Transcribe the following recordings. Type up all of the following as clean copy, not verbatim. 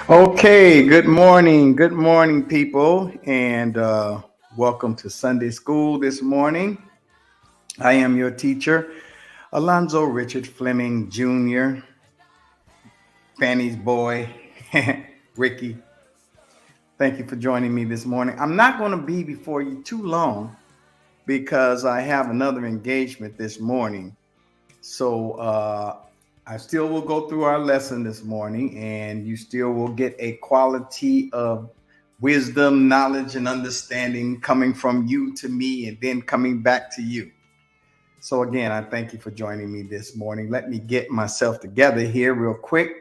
Okay, good morning, people, and welcome to Sunday School this morning. I am your teacher, Alonzo Richard Fleming Jr., Fanny's boy, Ricky. Thank you for joining me this morning. I'm not going to be before you too long because I have another engagement this morning. So I still will go through our lesson this morning, and you still will get a quality of wisdom, knowledge, and understanding coming from you to me and then coming back to you. So again, I thank you for joining me this morning. Let me get myself together here real quick,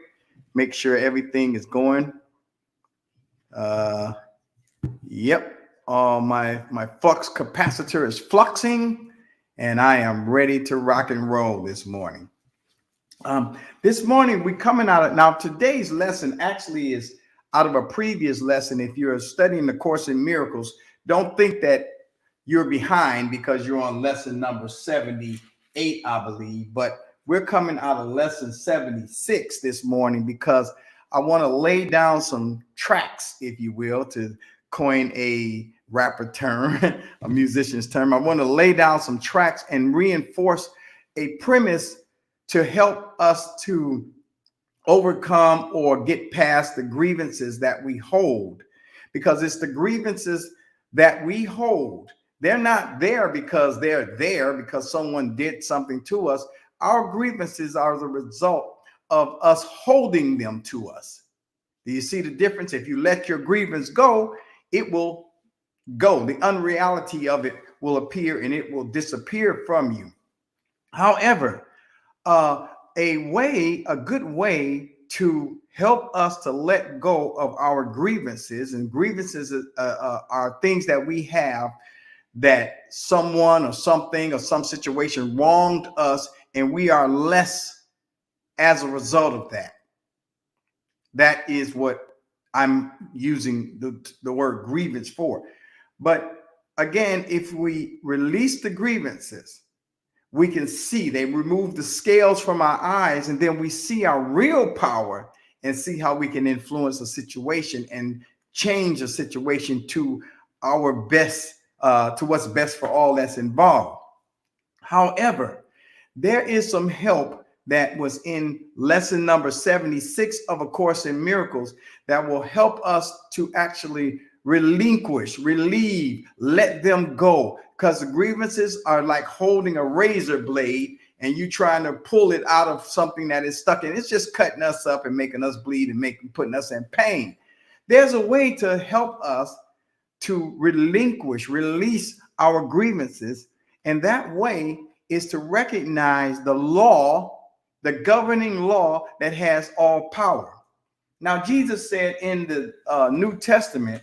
make sure everything is going. Uh, yep. My flux capacitor is fluxing, and I am ready to rock and roll this morning. This morning we're coming out of now. Today's lesson actually is out of a previous lesson. If you're studying the Course in Miracles, don't think that you're behind because you're on lesson number 78, I believe. But we're coming out of lesson 76 this morning because I want to lay down some tracks, if you will, to coin a rapper term, a musician's term. I want to lay down some tracks and reinforce a premise to help us to overcome or get past the grievances that we hold, because it's the grievances that we hold. They're not there because they're there because someone did something to us. Our grievances are the result of us holding them to us. Do you see the difference? If you let your grievance go, it will go. The unreality of it will appear and it will disappear from you. However, a good way to help us to let go of our grievances, and grievances are things that we have that someone or something or some situation wronged us, and we are less as a result of that. That is what I'm using the word grievance for. But again, if we release the grievances, we can see they remove the scales from our eyes, and then we see our real power and see how we can influence a situation and change a situation to our best, to what's best for all that's involved. However, there is some help that was in lesson number 76 of A Course in Miracles that will help us to actually relinquish, relieve, let them go. Because the grievances are like holding a razor blade and you trying to pull it out of something that is stuck in. It's just cutting us up and making us bleed and putting us in pain. There's a way to help us to relinquish, release our grievances. And that way is to recognize the law, the governing law that has all power. Now, Jesus said in the New Testament,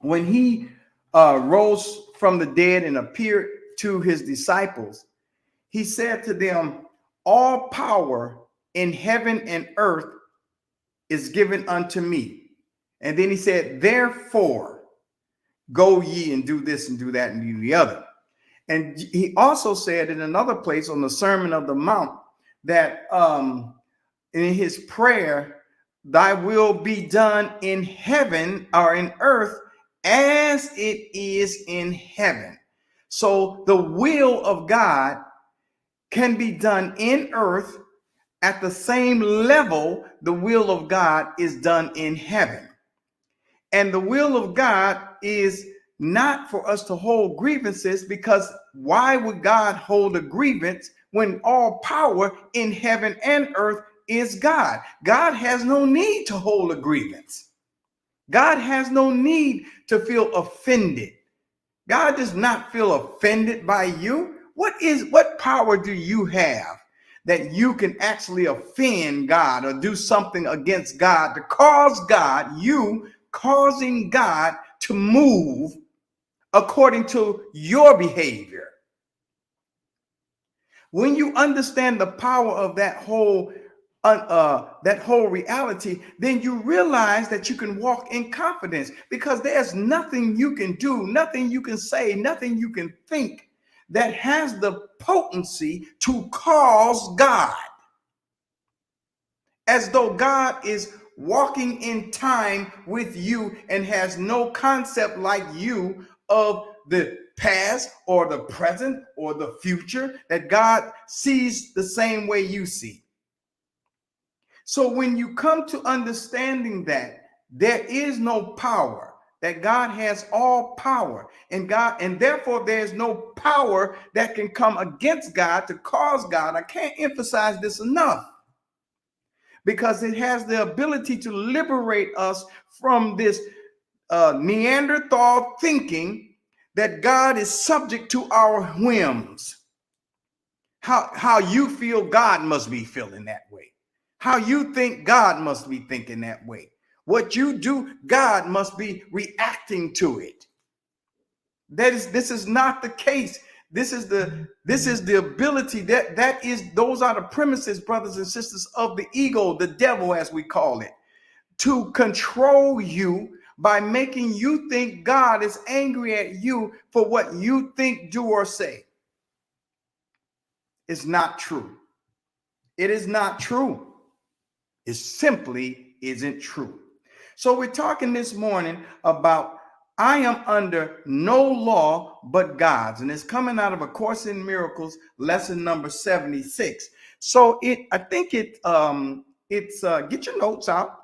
when he rose from the dead and appeared to his disciples, he said to them, all power in heaven and earth is given unto me. And then he said, therefore, go ye and do this and do that and do the other. And he also said in another place on the Sermon of the Mount that in his prayer, thy will be done in heaven or in earth as it is in heaven. So the will of God can be done in earth at the same level the will of God is done in heaven. And the will of God is not for us to hold grievances, because why would God hold a grievance when all power in heaven and earth is God? God has no need to hold a grievance. God has no need to feel offended. God does not feel offended by you. What power do you have that you can actually offend God or do something against God to cause God, you causing God to move according to your behavior? When you understand the power of that whole reality, then you realize that you can walk in confidence, because there's nothing you can do, nothing you can say, nothing you can think that has the potency to cause God. As though God is walking in time with you and has no concept like you of the past or the present or the future, that God sees the same way you see. So when you come to understanding that there is no power, that God has all power, and therefore there's no power that can come against God to cause God. I can't emphasize this enough, because it has the ability to liberate us from this Neanderthal thinking that God is subject to our whims. How you feel, God must be feeling that way. How you think, God must be thinking that way. What you do, God must be reacting to it. This is not the case. This is the ability those are the premises, brothers and sisters, of the ego, the devil, as we call it, to control you by making you think God is angry at you for what you think, do, or say. It's not true. It is not true. It simply isn't true. So we're talking this morning about I am under no law but God's, and it's coming out of A Course in Miracles, lesson number 76. So I think get your notes out,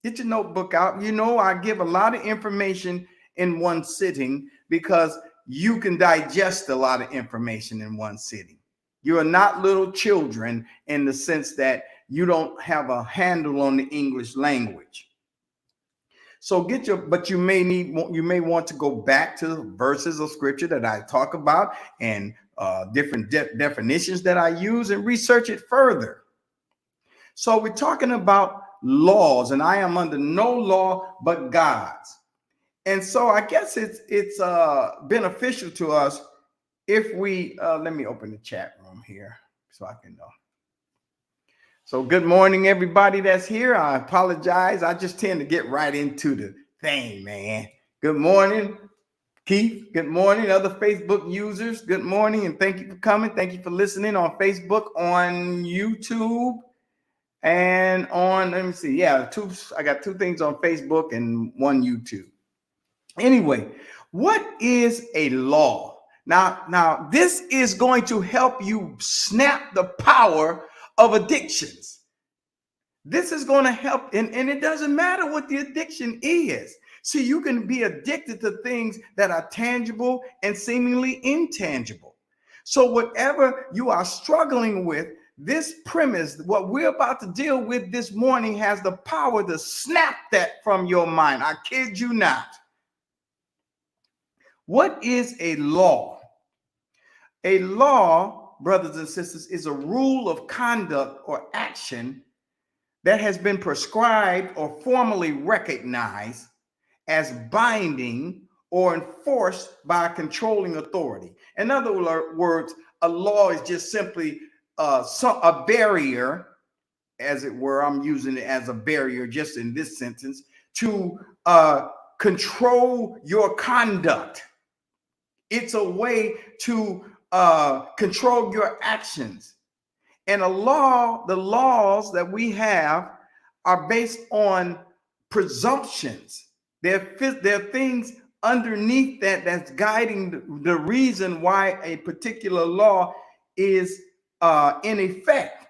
get your notebook out. You know, I give a lot of information in one sitting because you can digest a lot of information in one sitting. You are not little children in the sense that you don't have a handle on the English language. So but you may want to go back to the verses of scripture that I talk about and different definitions that I use and research it further. So we're talking about laws, and I am under no law but God's. And so I guess it's beneficial to us if we let me open the chat room here so I can know. So good morning, everybody that's here. I apologize. I just tend to get right into the thing, man. Good morning, Keith. Good morning, other Facebook users. Good morning, and thank you for coming. Thank you for listening on Facebook, on YouTube, and on, let me see. Yeah, I got two things on Facebook and one YouTube. Anyway, what is a law? Now, this is going to help you snap the power of addictions. This is going to help, and it doesn't matter what the addiction is. See, you can be addicted to things that are tangible and seemingly intangible. So whatever you are struggling with, this premise, what we're about to deal with this morning, has the power to snap that from your mind. I kid you not. What is a law? A law, brothers and sisters, is a rule of conduct or action that has been prescribed or formally recognized as binding or enforced by a controlling authority. In other words, a law is just simply a barrier, as it were. I'm using it as a barrier just in this sentence, to control your conduct. It's a way to control your actions. And the laws that we have are based on presumptions. There are things underneath that's guiding the reason why a particular law is in effect.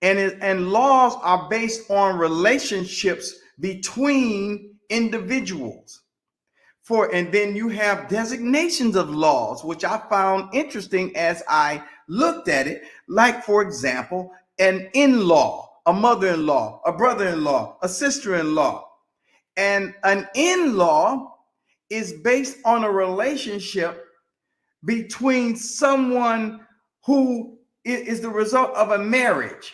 And laws are based on relationships between individuals. And then you have designations of laws, which I found interesting as I looked at it. Like, for example, an in-law, a mother-in-law, a brother-in-law, a sister-in-law. And an in-law is based on a relationship between someone who is the result of a marriage.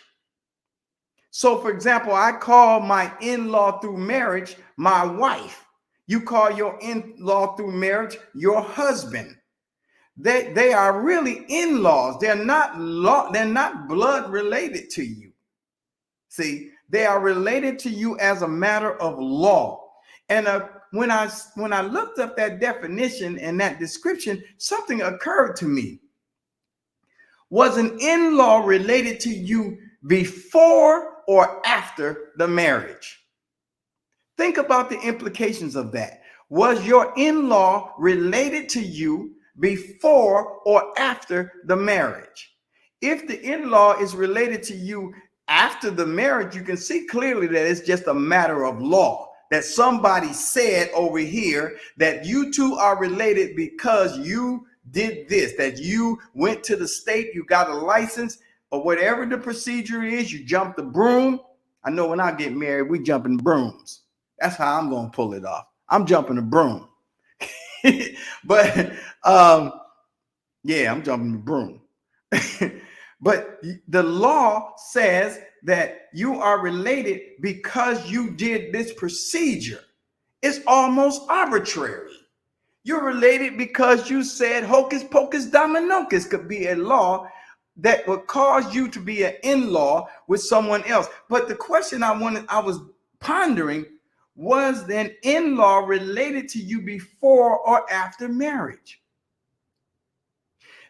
So, for example, I call my in-law through marriage my wife. You call your in-law through marriage your husband. They are really in-laws. They're not blood related to you. See, they are related to you as a matter of law. And when I looked up that definition and that description, something occurred to me. Was an in-law related to you before or after the marriage. Think about the implications of that. Was your in-law related to you before or after the marriage? If the in-law is related to you after the marriage, you can see clearly that it's just a matter of law, that somebody said over here that you two are related because you did this, that you went to the state, you got a license, or whatever the procedure is, you jump the broom. I know when I get married, we jumping brooms. That's how I'm going to pull it off. I'm jumping the broom. But yeah, I'm jumping the broom. But the law says that you are related because you did this procedure. It's almost arbitrary. You're related because you said hocus pocus dominocus could be a law that would cause you to be an in-law with someone else. But the question I was pondering, was an in-law related to you before or after marriage?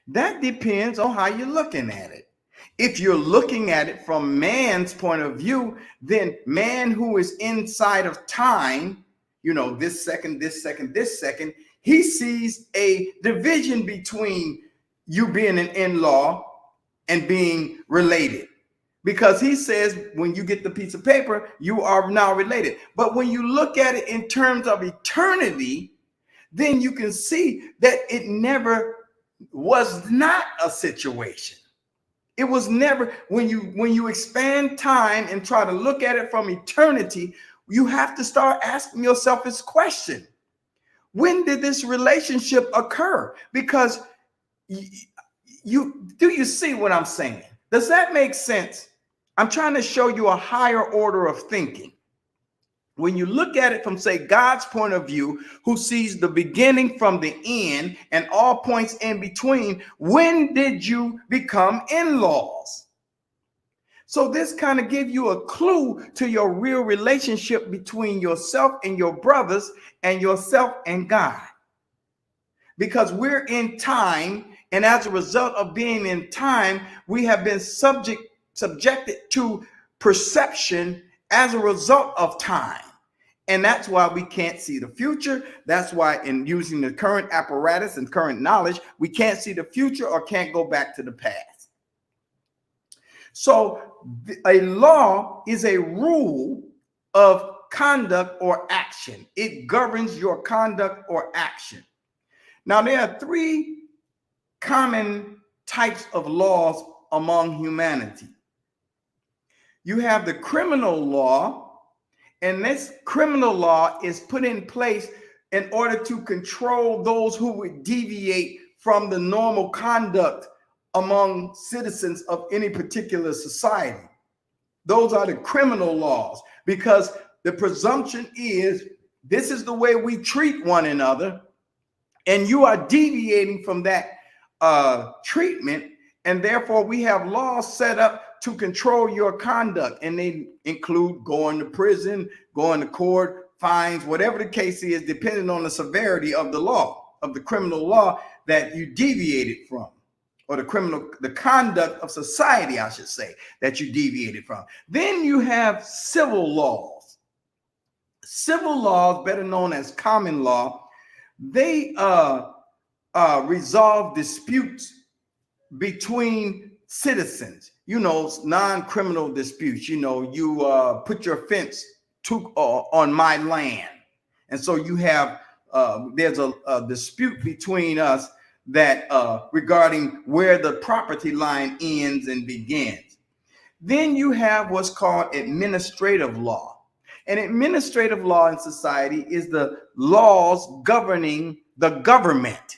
That depends on how you're looking at it. If you're looking at it from man's point of view, then man who is inside of time, you know, this second, he sees a division between you being an in-law and being related. Because he says when you get the piece of paper, you are now related. But when you look at it in terms of eternity, then you can see that it never was not a situation. It was never, when you expand time and try to look at it from eternity, you have to start asking yourself this question. When did this relationship occur? Because you see what I'm saying? Does that make sense? I'm trying to show you a higher order of thinking. When you look at it from, say, God's point of view, who sees the beginning from the end and all points in between, when did you become in-laws? So this kind of gives you a clue to your real relationship between yourself and your brothers and yourself and God. Because we're in time, and as a result of being in time, we have been subjected to perception as a result of time. And that's why we can't see the future. That's why in using the current apparatus and current knowledge, we can't see the future or can't go back to the past. So a law is a rule of conduct or action. It governs your conduct or action. Now, there are three common types of laws among humanity. You have the criminal law, and this criminal law is put in place in order to control those who would deviate from the normal conduct among citizens of any particular society. Those are the criminal laws, because the presumption is this is the way we treat one another, and you are deviating from that treatment, and therefore we have laws set up to control your conduct, and they include going to prison, going to court, fines, whatever the case is, depending on the severity of the law, of the criminal law that you deviated from, or the conduct of society, I should say, that you deviated from. Then you have civil laws. Civil laws, better known as common law, they resolve disputes between citizens, you know, non-criminal disputes. You know, you put your fence on my land, and so you have there's a dispute between us that regarding where the property line ends and begins. Then you have what's called administrative law. And administrative law in society is the laws governing the government,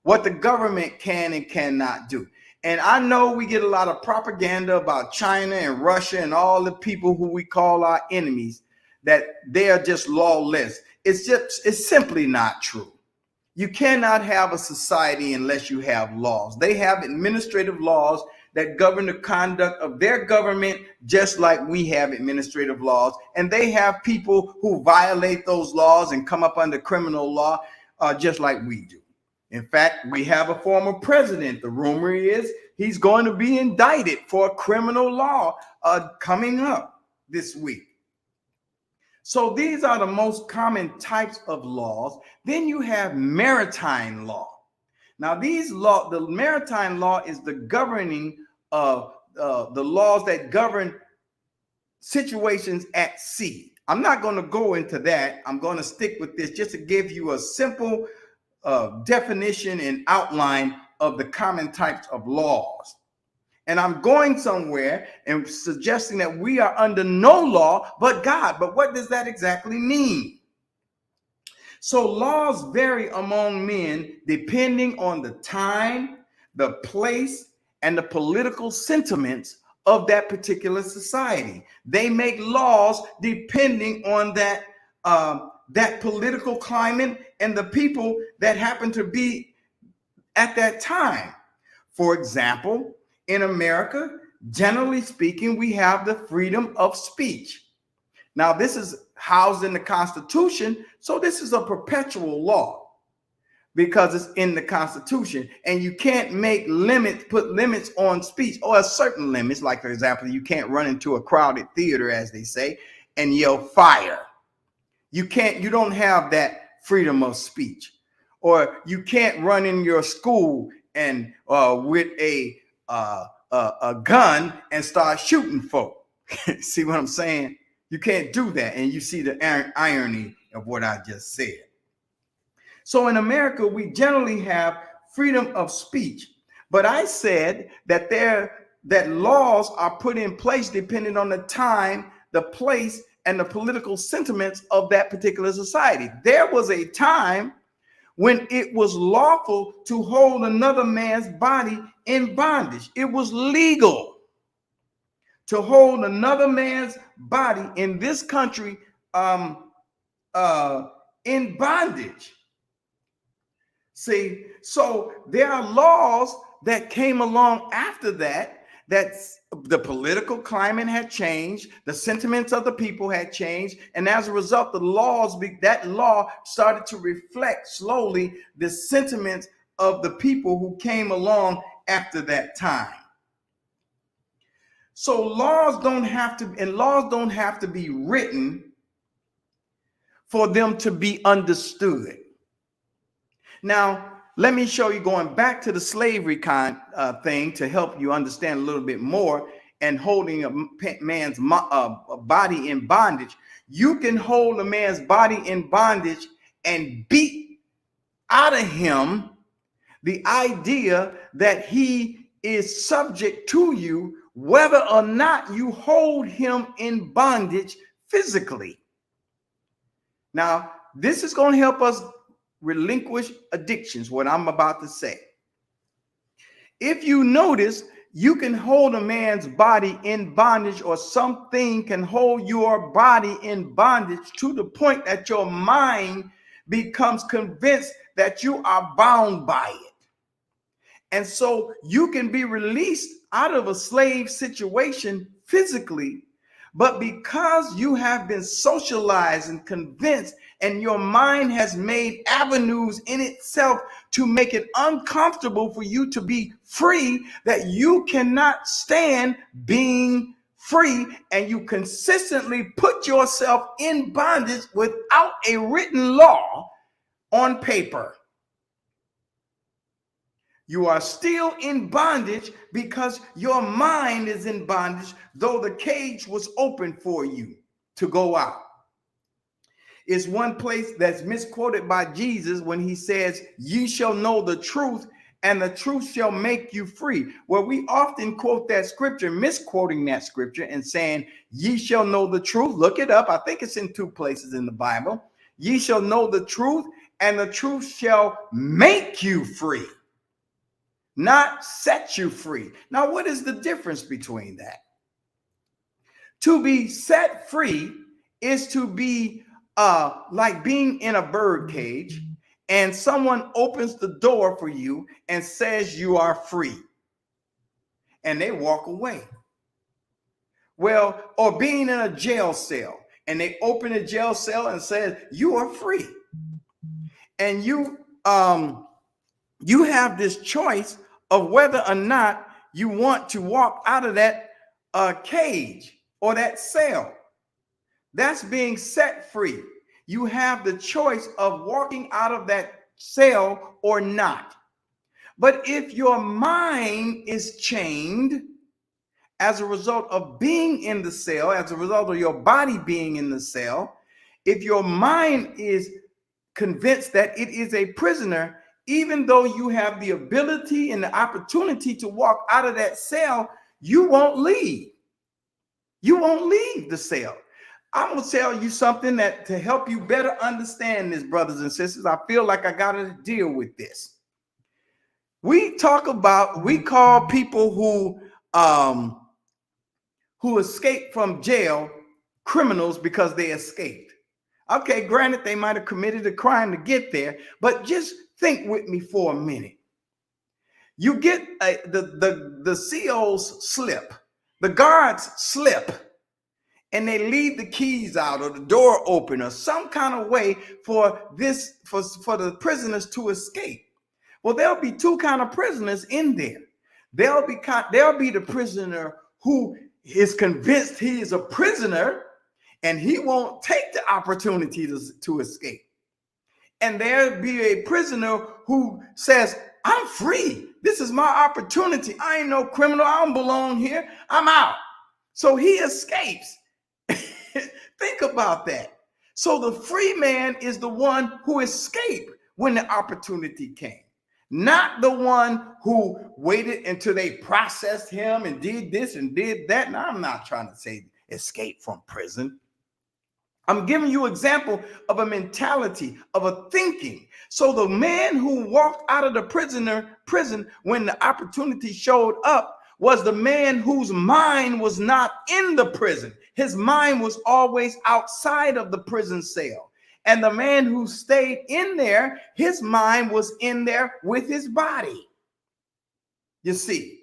what the government can and cannot do. And I know we get a lot of propaganda about China and Russia and all the people who we call our enemies, that they are just lawless. It's simply not true. You cannot have a society unless you have laws. They have administrative laws that govern the conduct of their government, just like we have administrative laws. And they have people who violate those laws and come up under criminal law, just like we do. In fact, we have a former president. The rumor is he's going to be indicted for a criminal law coming up. this week. So these are the most common types of laws. Then you have maritime law. Now the maritime law is the governing of the laws that govern situations at sea. I'm not going to go into that. I'm going to stick with this just to give you a simple definition and outline of the common types of laws. And I'm going somewhere and suggesting that we are under no law but God. But what does that exactly mean? So laws vary among men depending on the time, the place, and the political sentiments of that particular society. They make laws depending on that political climate and the people that happen to be at that time. For example, in America, generally speaking, we have the freedom of speech. Now, this is housed in the Constitution, so this is a perpetual law because it's in the Constitution, and you can't put limits on speech, or certain limits. Like, for example, you can't run into a crowded theater, as they say, and yell fire. You don't have that freedom of speech. Or you can't run in your school and with a gun and start shooting folk. See what I'm saying? You can't do that. And you see the irony of what I just said. So in America, we generally have freedom of speech. But I said that that laws are put in place depending on the time, the place, and the political sentiments of that particular society. There was a time when it was lawful to hold another man's body in bondage. It was legal to hold another man's body in this country in bondage. See, so there are laws that came along after that the political climate had changed, the sentiments of the people had changed, and as a result, that law started to reflect slowly the sentiments of the people who came along after that time. So laws don't have to be written for them to be understood. Now, let me show you, going back to the slavery thing to help you understand a little bit more, and holding a man's body in bondage. You can hold a man's body in bondage and beat out of him the idea that he is subject to you, whether or not you hold him in bondage physically. Now, this is going to help us relinquish addictions, what I'm about to say. If you notice, you can hold a man's body in bondage, or something can hold your body in bondage to the point that your mind becomes convinced that you are bound by it. And so you can be released out of a slave situation physically, but because you have been socialized and convinced, and your mind has made avenues in itself to make it uncomfortable for you to be free, that you cannot stand being free, and you consistently put yourself in bondage without a written law on paper. You are still in bondage because your mind is in bondage, though the cage was open for you to go out. It's one place that's misquoted by Jesus when he says, "Ye shall know the truth, and the truth shall make you free." Well, we often quote that scripture, misquoting that scripture and saying, "Ye shall know the truth." Look it up. I think it's in 2 places in the Bible. "Ye shall know the truth, and the truth shall make you free," not set you free. Now, what is the difference between that? To be set free is to be like being in a bird cage, and someone opens the door for you and says you are free, and they walk away. Well, or being in a jail cell, and they open a jail cell and says you are free, and you have this choice of whether or not you want to walk out of that cage or that cell. That's being set free. You have the choice of walking out of that cell or not. But if your mind is chained as a result of being in the cell, as a result of your body being in the cell, if your mind is convinced that it is a prisoner, even though you have the ability and the opportunity to walk out of that cell, you won't leave. You won't leave the cell. I'm going to tell you something that to help you better understand this, brothers and sisters. I feel like I got to deal with this. We call people who escape from jail criminals because they escaped. Okay, granted, they might have committed a crime to get there, but just think with me for a minute. You get the COs slip, the guards slip, and they leave the keys out or the door open or some kind of way for the prisoners to escape. Well, there'll be two kind of prisoners in there. There'll be the prisoner who is convinced he is a prisoner and he won't take the opportunity to escape. And there'll be a prisoner who says, I'm free. This is my opportunity. I ain't no criminal. I don't belong here. I'm out. So he escapes. Think about that. So the free man is the one who escaped when the opportunity came. Not the one who waited until they processed him and did this and did that. Now, I'm not trying to say escape from prison. I'm giving you an example of a mentality, of a thinking. So the man who walked out of the prison when the opportunity showed up was the man whose mind was not in the prison. His mind was always outside of the prison cell. And the man who stayed in there, his mind was in there with his body. You see,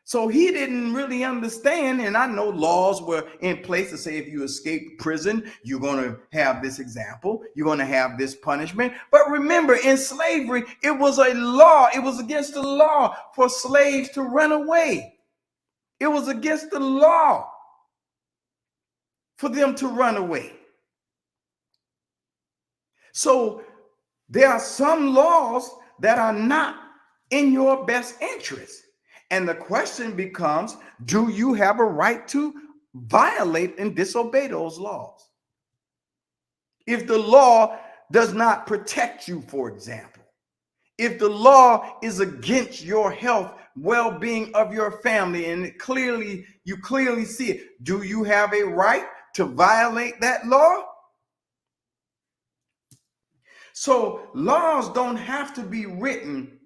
so he didn't really understand. And I know laws were in place to say if you escape prison, you're going to have this example. You're going to have this punishment. But remember, in slavery, it was a law. It was against the law for slaves to run away. It was against the law for them to run away. So there are some laws that are not in your best interest. And the question becomes, do you have a right to violate and disobey those laws? If the law does not protect you, for example, if the law is against your health, well-being of your family, and you clearly see it, do you have a right to violate that law? So laws don't have to be written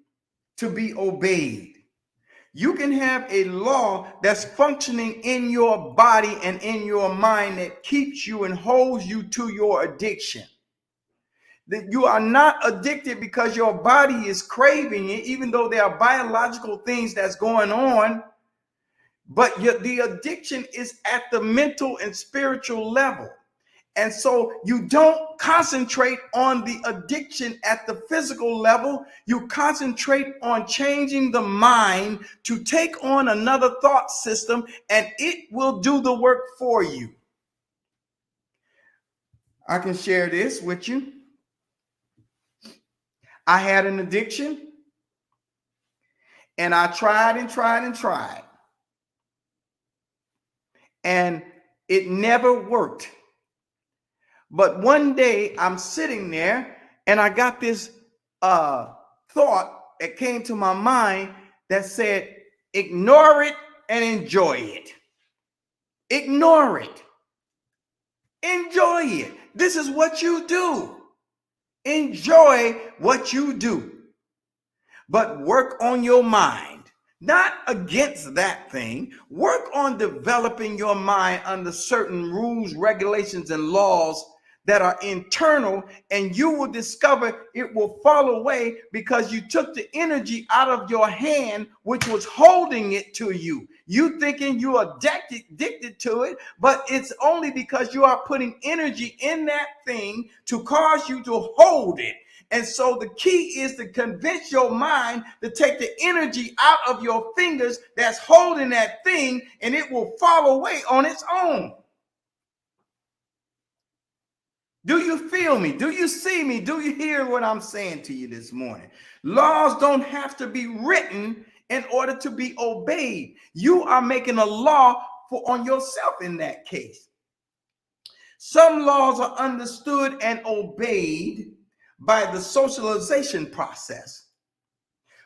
to be obeyed. You can have a law that's functioning in your body and in your mind that keeps you and holds you to your addiction. That you are not addicted because your body is craving it, even though there are biological things that's going on. But the addiction is at the mental and spiritual level. And so you don't concentrate on the addiction at the physical level. You concentrate on changing the mind to take on another thought system, and it will do the work for you. I can share this with you. I had an addiction, and I tried and tried and tried. And it never worked. But one day I'm sitting there and I got this thought that came to my mind that said, ignore it and enjoy it. Ignore it. Enjoy it. This is what you do. Enjoy what you do. But work on your mind. Not against that thing. Work on developing your mind under certain rules, regulations, and laws that are internal, and you will discover it will fall away because you took the energy out of your hand, which was holding it to you. You thinking you are addicted to it, but it's only because you are putting energy in that thing to cause you to hold it. And so the key is to convince your mind to take the energy out of your fingers that's holding that thing, and it will fall away on its own. Do you feel me? Do you see me? Do you hear what I'm saying to you this morning? Laws don't have to be written in order to be obeyed. You are making a law on yourself in that case. Some laws are understood and obeyed by the socialization process.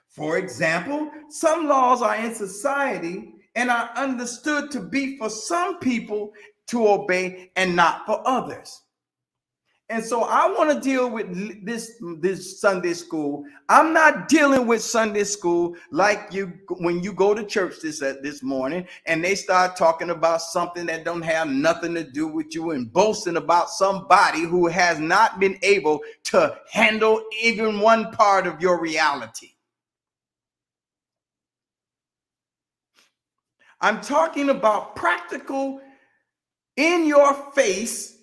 For example, some laws are in society and are understood to be for some people to obey and not for others. And so I want to deal with this Sunday school. I'm not dealing with Sunday school like you when you go to church this morning and they start talking about something that don't have nothing to do with you and boasting about somebody who has not been able to handle even one part of your reality. I'm talking about practical, in your face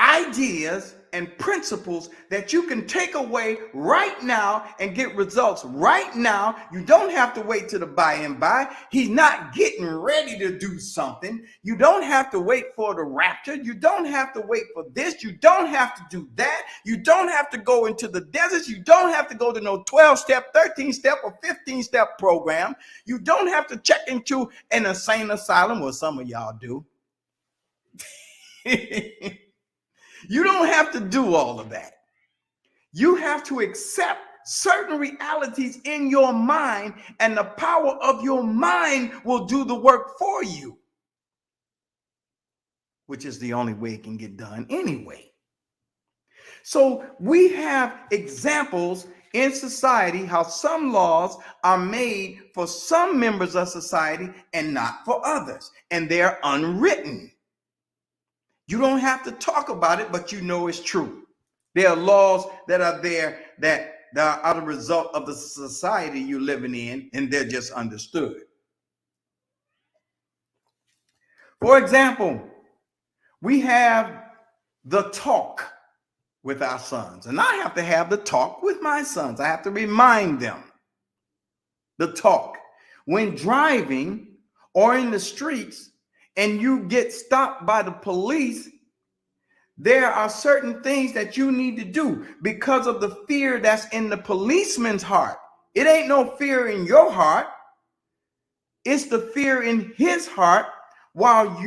ideas and principles that you can take away right now and get results right now. You don't have to wait till the by and by. He's not getting ready to do something. You don't have to wait for the rapture. You don't have to wait for this. You don't have to do that. You don't have to go into the deserts. You don't have to go to no 12-step, 13-step, or 15-step program. You don't have to check into an insane asylum. Well, some of y'all do. You don't have to do all of that. You have to accept certain realities in your mind, and the power of your mind will do the work for you, which is the only way it can get done anyway. So we have examples in society how some laws are made for some members of society and not for others, and they're unwritten. You don't have to talk about it, but you know it's true. There are laws that are there that are the result of the society you're living in, and they're just understood. For example, we have the talk with our sons, and I have to have the talk with my sons. I have to remind them the talk. When driving or in the streets, and you get stopped by the police, there are certain things that you need to do because of the fear that's in the policeman's heart. It ain't no fear in your heart. It's the fear in his heart while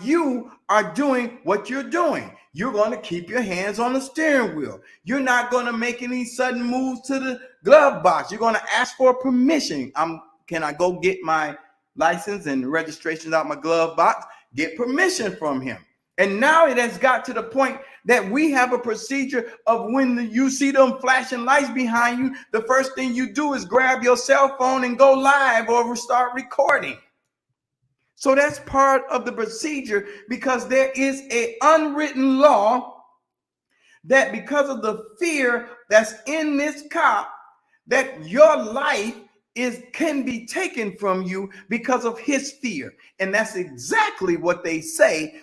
you are doing what you're doing. You're going to keep your hands on the steering wheel. You're not going to make any sudden moves to the glove box. You're going to ask for permission. Can I go get my license and registration out my glove box? Get permission from him. And now it has got to the point that we have a procedure of when you see them flashing lights behind you, the first thing you do is grab your cell phone and go live or start recording. So that's part of the procedure, because there is an unwritten law that because of the fear that's in this cop, that your life can be taken from you because of his fear. And that's exactly what they say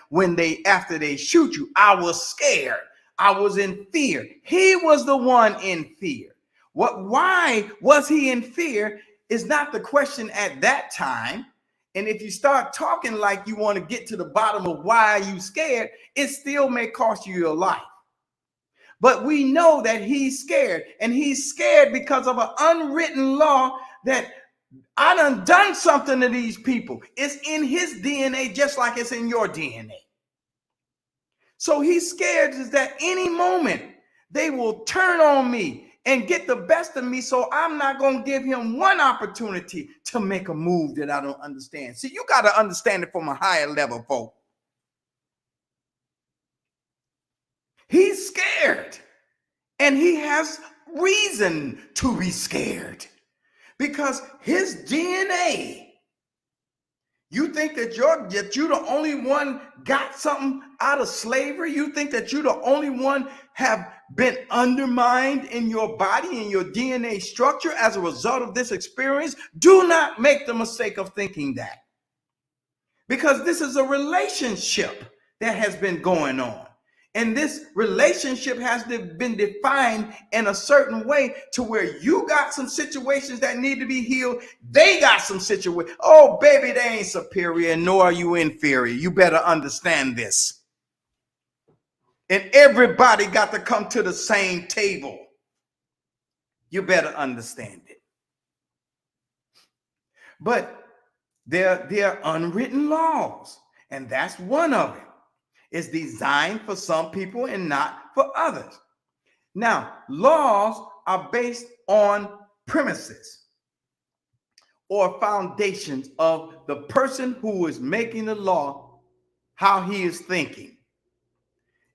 after they shoot you. I was scared. I was in fear. He was the one in fear. Why was he in fear is not the question at that time. And if you start talking like you want to get to the bottom of why are you scared, it still may cost you your life. But we know that he's scared, and he's scared because of an unwritten law that I done something to these people. It's in his DNA just like it's in your DNA. So he's scared is that any moment they will turn on me and get the best of me, so I'm not going to give him one opportunity to make a move that I don't understand. See, you got to understand it from a higher level, folks. He's scared, and he has reason to be scared because his DNA. You think that you're the only one got something out of slavery? You think that you're the only one have been undermined in your body and your DNA structure as a result of this experience? Do not make the mistake of thinking that, because this is a relationship that has been going on. And this relationship has been defined in a certain way to where you got some situations that need to be healed. They got some situations. Oh, baby, they ain't superior, nor are you inferior. You better understand this. and everybody got to come to the same table. You better understand it. But there are unwritten laws, and that's one of them. It's designed for some people and not for others. Now, laws are based on premises or foundations of the person who is making the law, how he is thinking.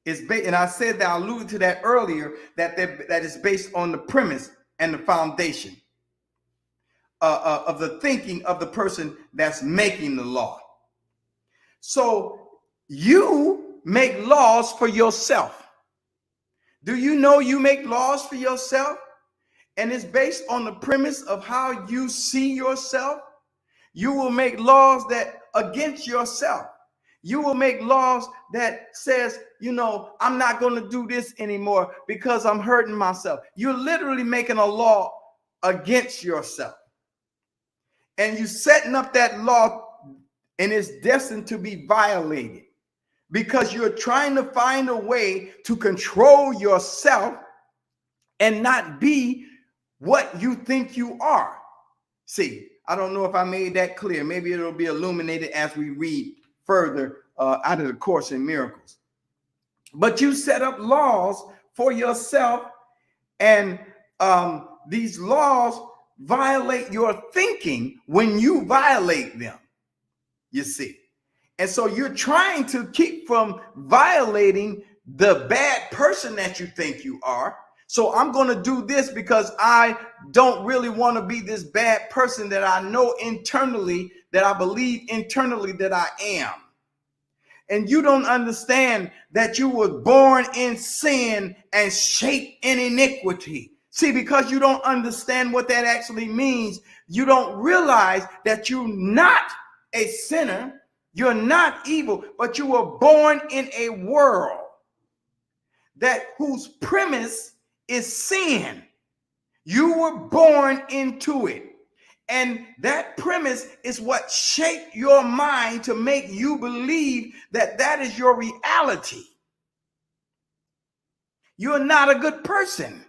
And I said that, I alluded to that earlier, that is based on the premise and the foundation of the thinking of the person that's making the law. So you make laws for yourself. Do you know you make laws for yourself? And it's based on the premise of how you see yourself. You will make laws that against yourself. You will make laws that says, I'm not going to do this anymore because I'm hurting myself. You're literally making a law against yourself. And you're setting up that law, and it's destined to be violated because you're trying to find a way to control yourself and not be what you think you are. See, I don't know if I made that clear. Maybe it'll be illuminated as we read further out of the Course in Miracles. But you set up laws for yourself, and these laws violate your thinking when you violate them, you see. And so you're trying to keep from violating the bad person that you think you are. So I'm going to do this because I don't really want to be this bad person that I know internally, that I believe internally that I am. And you don't understand that you were born in sin and shaped in iniquity. See, because you don't understand what that actually means, you don't realize that you're not a sinner, you're not evil, but you were born in a world whose premise is sin. You were born into it. And that premise is what shaped your mind to make you believe that that is your reality. You're not a good person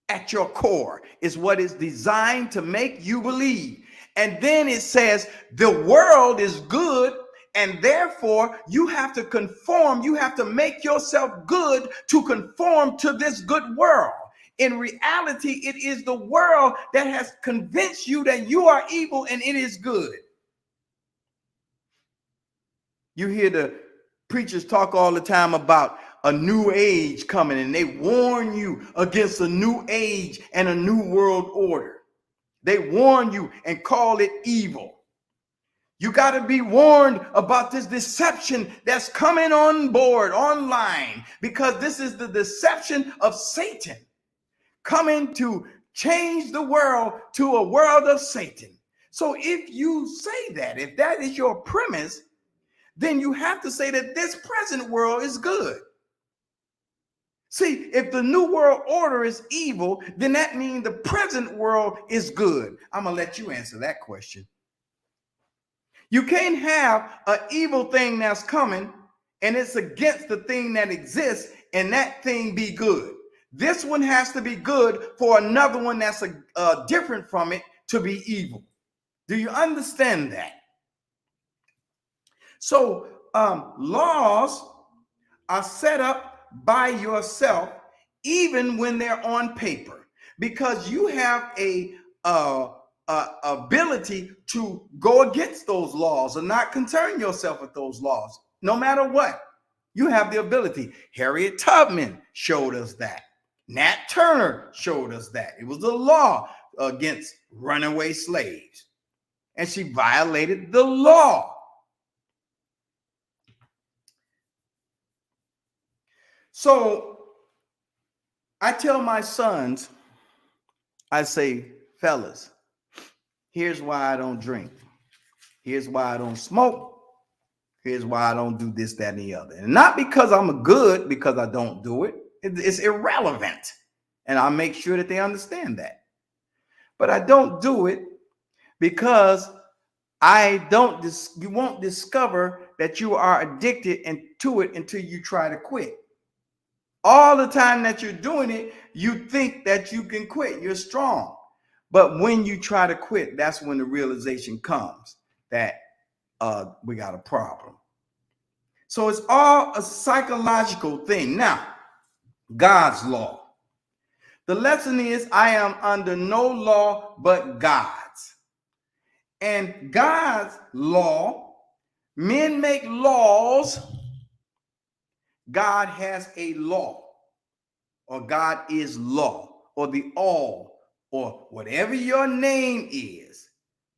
at your core, is what is designed to make you believe. And then it says the world is good, and therefore you have to conform. You have to make yourself good to conform to this good world. In reality, it is the world that has convinced you that you are evil and it is good. You hear the preachers talk all the time about a new age coming, and they warn you against a new age and a new world order. They warn you and call it evil. You got to be warned about this deception that's coming on board online, because this is the deception of Satan coming to change the world to a world of Satan. So if you say that, if that is your premise, then you have to say that this present world is good. See, if the new world order is evil, then that means the present world is good. I'm going to let you answer that question. You can't have an evil thing that's coming and it's against the thing that exists and that thing be good. This one has to be good for another one that's different from it to be evil. Do you understand that? So laws are set up by yourself, even when they're on paper, because you have a ability to go against those laws and not concern yourself with those laws, no matter what. You have the ability. Harriet Tubman showed us that. Nat Turner showed us that. It was the law against runaway slaves, and she violated the law. So I tell my sons, I say, fellas, here's why I don't drink. Here's why I don't smoke. Here's why I don't do this, that, and the other. And not because I'm good, because I don't do it. It's irrelevant. And I make sure that they understand that. But I don't do it because you won't discover that you are addicted to it until you try to quit. All the time that you're doing it, you think that you can quit. You're strong. But when you try to quit, that's when the realization comes that we got a problem. So it's all a psychological thing. Now, God's law. The lesson is I am under no law but God's. And God's law, men make laws. God has a law, or God is law, or the all, or whatever your name is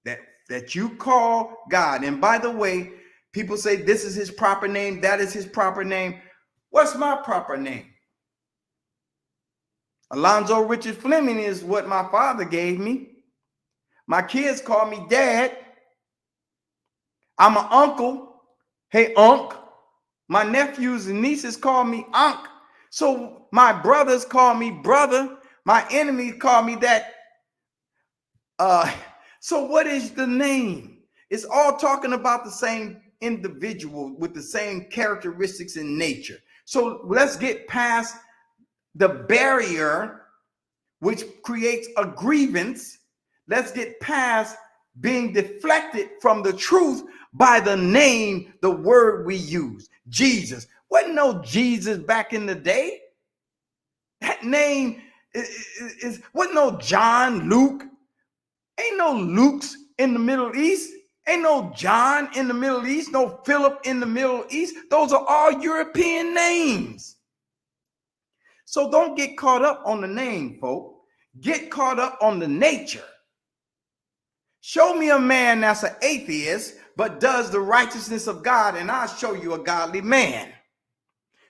that you call God. And by the way, people say this is his proper name, that is his proper name. What's my proper name? Alonzo Richard Fleming is what my father gave me. My kids call me Dad. I'm an uncle. Hey, Unc. My nephews and nieces call me Unc. So my brothers call me brother. My enemies call me that. So what is the name? It's all talking about the same individual with the same characteristics in nature. So let's get past the barrier which creates a grievance. Let's get past being deflected from the truth by the name, the word we use, Jesus. Wasn't no Jesus back in the day. That name wasn't no John, Luke. Ain't no Luke's in the Middle East. Ain't no John in the Middle East, no Philip in the Middle East. Those are all European names. So don't get caught up on the name, folk. Get caught up on the nature. Show me a man that's an atheist, but does the righteousness of God, and I'll show you a godly man.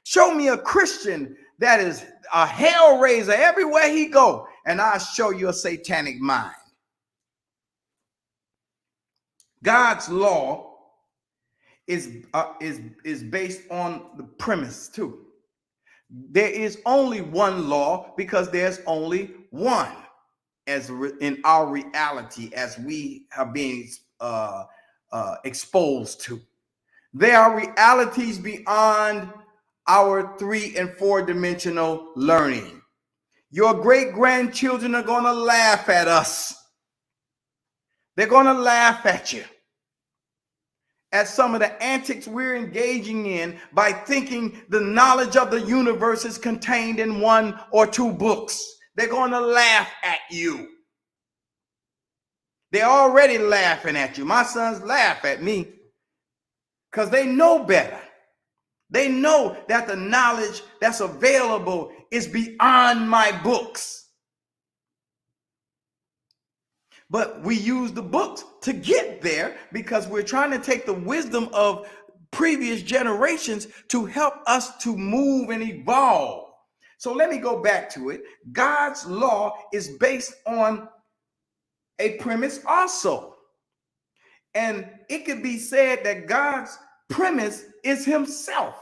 Show me a Christian that is a hellraiser everywhere he go, and I'll show you a satanic mind. God's law is based on the premise too. There is only one law because there's only one, as in our reality as we have been exposed to. There are realities beyond our 3 and 4 dimensional learning. Your great grandchildren are going to laugh at us. They're going to laugh at you at some of the antics we're engaging in by thinking the knowledge of the universe is contained in 1 or 2 books. They're going to laugh at you. They're already laughing at you. My sons laugh at me because they know better. They know that the knowledge that's available is beyond my books. But we use the books to get there because we're trying to take the wisdom of previous generations to help us to move and evolve. So let me go back to it. God's law is based on a premise also. And it could be said that God's premise is himself.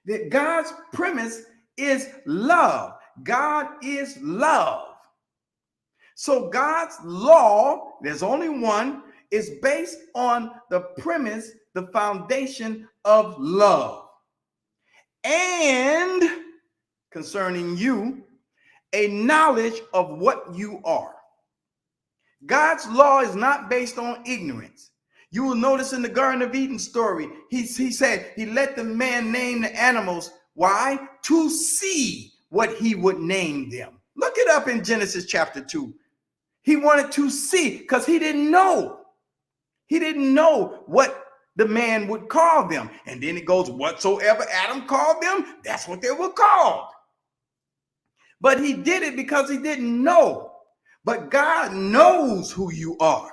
That God's premise is love. God is love. So God's law, there's only one, is based on the premise, the foundation of love. And concerning you, a knowledge of what you are. God's law is not based on ignorance. You will notice in the Garden of Eden story, he said he let the man name the animals. Why? To see what he would name them. Look it up in Genesis chapter 2. He wanted to see because he didn't know. He didn't know what the man would call them. And then it goes, whatsoever Adam called them, that's what they were called. But he did it because he didn't know. But God knows who you are.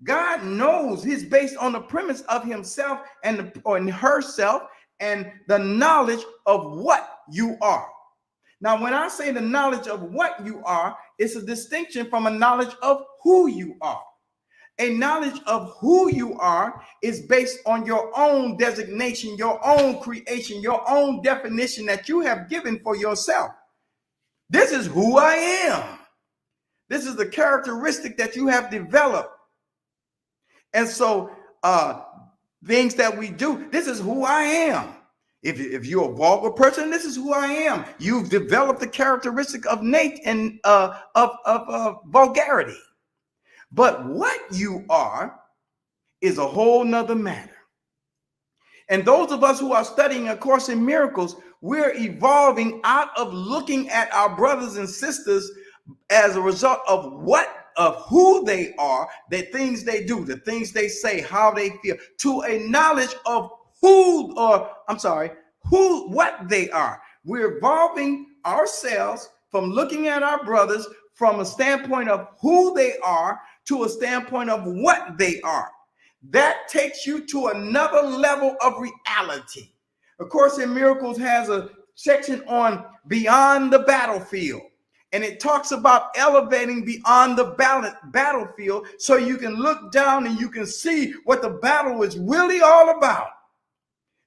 God knows. He's based on the premise of himself and herself and the knowledge of what you are. Now, when I say the knowledge of what you are, it's a distinction from a knowledge of who you are. A knowledge of who you are is based on your own designation, your own creation, your own definition that you have given for yourself. This is who I am. This is the characteristic that you have developed. And so things that we do, this is who I am. If you're a vulgar person, this is who I am. You've developed the characteristic of Nate and of vulgarity. But what you are is a whole nother matter. And those of us who are studying A Course in Miracles, we're evolving out of looking at our brothers and sisters as a result of who they are, the things they do, the things they say, how they feel, to a knowledge of what they are. We're evolving ourselves from looking at our brothers from a standpoint of who they are to a standpoint of what they are. That takes you to another level of reality. A Course in Miracles has a section on beyond the battlefield, and it talks about elevating beyond the battlefield so you can look down and you can see what the battle is really all about.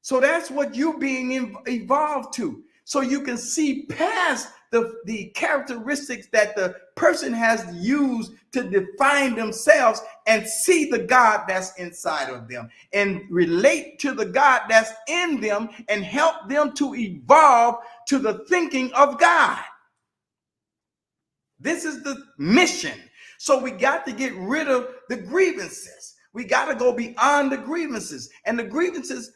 So that's what you're being evolved to. So you can see past the characteristics that the person has used to define themselves and see the God that's inside of them and relate to the God that's in them and help them to evolve to the thinking of God. This is the mission. So we got to get rid of the grievances. We got to go beyond the grievances. And the grievances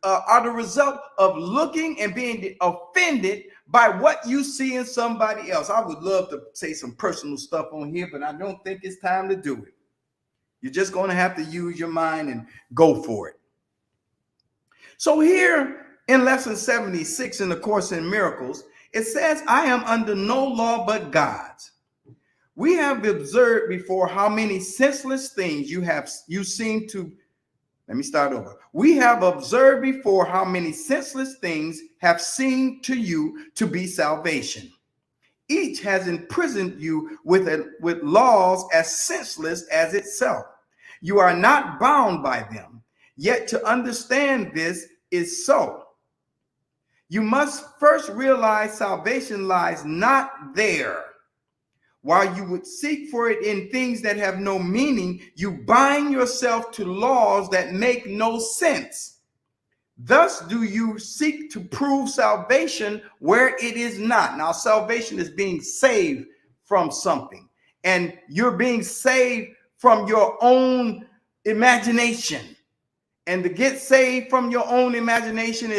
are the result of looking and being offended by what you see in somebody else. I would love to say some personal stuff on here, but I don't think it's time to do it. You're just going to have to use your mind and go for it. So here in lesson 76 in the Course in Miracles, it says, I am under no law but God's. We have observed before how many senseless things you seem to. Let me start over. We have observed before how many senseless things have seemed to you to be salvation. Each has imprisoned you with laws as senseless as itself. You are not bound by them. Yet to understand this is so. You must first realize salvation lies not there. While you would seek for it in things that have no meaning, you bind yourself to laws that make no sense. Thus do you seek to prove salvation where it is not. Now, salvation is being saved from something, and you're being saved from your own imagination. And to get saved from your own imagination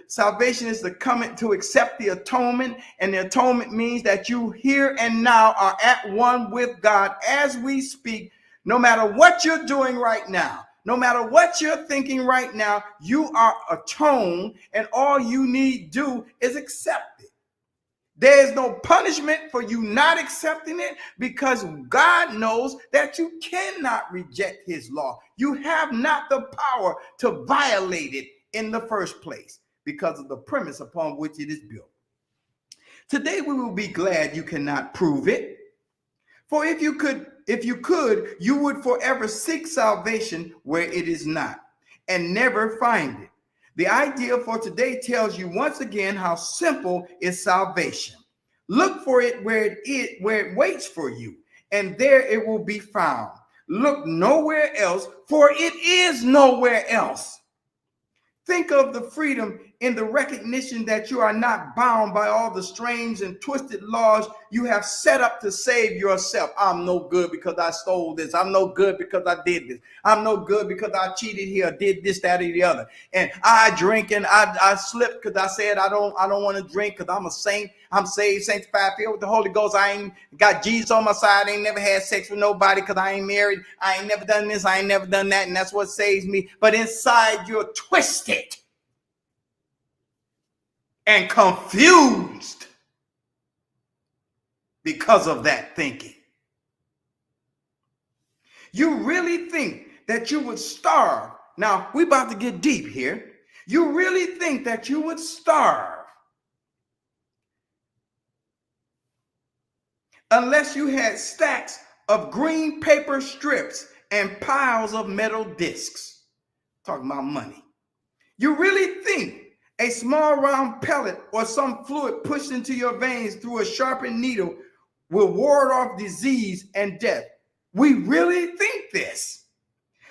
salvation is to accept the atonement. And the atonement means that you here and now are at one with God as we speak. No matter what you're doing right now, no matter what you're thinking right now, you are atoned, and all you need do is accept it. There is no punishment for you not accepting it, because God knows that you cannot reject his law. You have not the power to violate it in the first place because of the premise upon which it is built. Today we will be glad you cannot prove it. For if you could, you would forever seek salvation where it is not and never find it. The idea for today tells you once again how simple is salvation. Look for it where it waits for you, and there it will be found. Look nowhere else, for it is nowhere else. Think of the freedom in the recognition that you are not bound by all the strange and twisted laws you have set up to save yourself. I'm no good because I stole this. I'm no good because I did this. I'm no good because I cheated here, did this, that, or the other. And I drink and I slipped because I said I don't want to drink because I'm a saint. I'm saved, sanctified, filled with the Holy Ghost. I ain't got Jesus on my side. I ain't never had sex with nobody because I ain't married. I ain't never done this. I ain't never done that. And that's what saves me. But inside you're twisted and confused because of that thinking. You really think that you would starve. Now, we're about to get deep here. You really think that you would starve unless you had stacks of green paper strips and piles of metal discs. Talking about money. You really think a small round pellet or some fluid pushed into your veins through a sharpened needle will ward off disease and death? We really think this.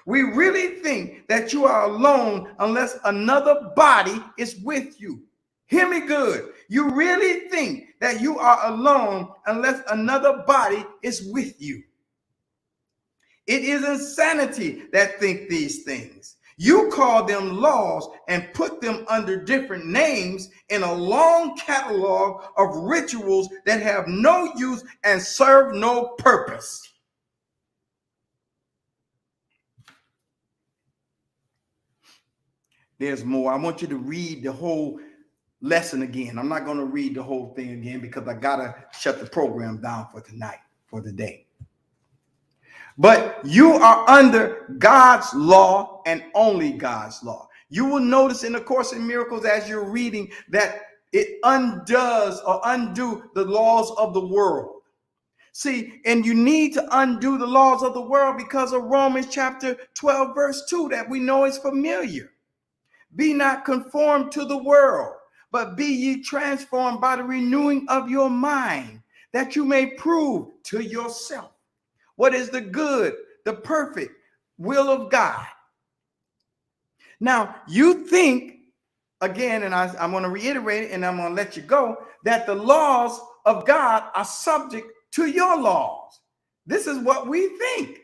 We really think think that you are alone unless another body is with you. Hear me good. You really think that you are alone unless another body is with you. It is insanity that think these things. You call them laws and put them under different names in a long catalog of rituals that have no use and serve no purpose. There's more. I want you to read the whole lesson again. I'm not going to read the whole thing again because I got to shut the program down for tonight, for the day. But you are under God's law and only God's law. You will notice in the Course in Miracles as you're reading that it undoes or undo the laws of the world. See, and you need to undo the laws of the world because of Romans chapter 12, verse 2 that we know is familiar. Be not conformed to the world, but be ye transformed by the renewing of your mind, that you may prove to yourself what is the good, the perfect will of God. Now, you think, again, and I'm going to reiterate it and I'm going to let you go, that the laws of God are subject to your laws. This is what we think.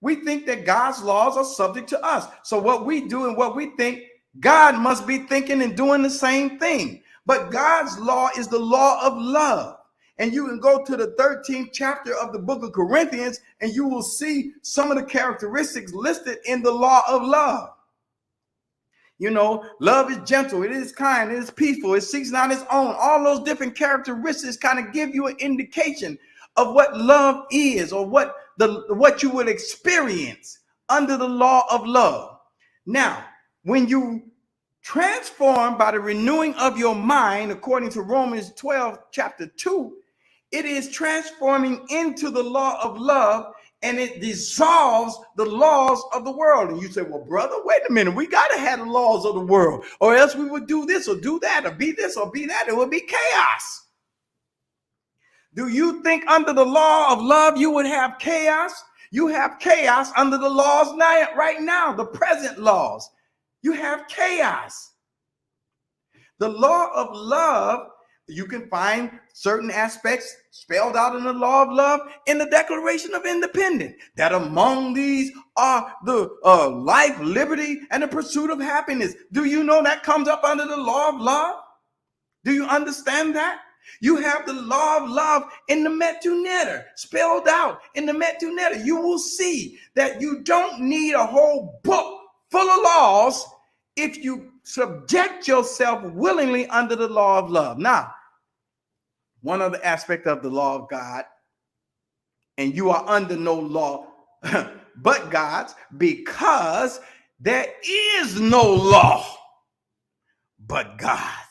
We think that God's laws are subject to us. So what we do and what we think, God must be thinking and doing the same thing. But God's law is the law of love. And you can go to the 13th chapter of the book of Corinthians and you will see some of the characteristics listed in the law of love. You know, love is gentle, it is kind, it is peaceful, it seeks not its own. All those different characteristics kind of give you an indication of what love is or what you would experience under the law of love. Now, when you transform by the renewing of your mind, according to Romans 12, chapter 2, it is transforming into the law of love, and it dissolves the laws of the world. And you say, well, brother, wait a minute. We got to have the laws of the world, or else we would do this or do that or be this or be that. It would be chaos. Do you think under the law of love you would have chaos? You have chaos under the laws now, right now, the present laws. You have chaos. The law of love, you can find certain aspects spelled out in the law of love in the Declaration of Independence, that among these are the life, liberty, and the pursuit of happiness. Do you know that comes up under the law of love? Do you understand that? You have the law of love in the Metu Neter, spelled out in the Metu Neter. You will see that you don't need a whole book full of laws if you subject yourself willingly under the law of love. Now, one other aspect of the law of God, and you are under no law but God's, because there is no law but God's.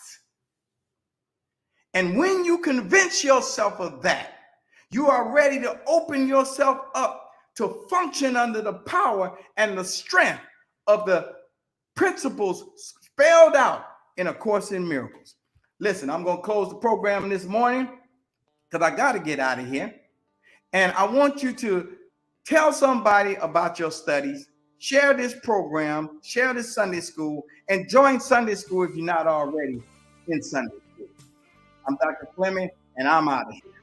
And when you convince yourself of that, you are ready to open yourself up to function under the power and the strength of the principles spelled out in A Course in Miracles. Listen, I'm going to close the program this morning because I got to get out of here. And I want you to tell somebody about your studies, share this program, share this Sunday school, and join Sunday school if you're not already in Sunday school. I'm Dr. Fleming, and I'm out of here.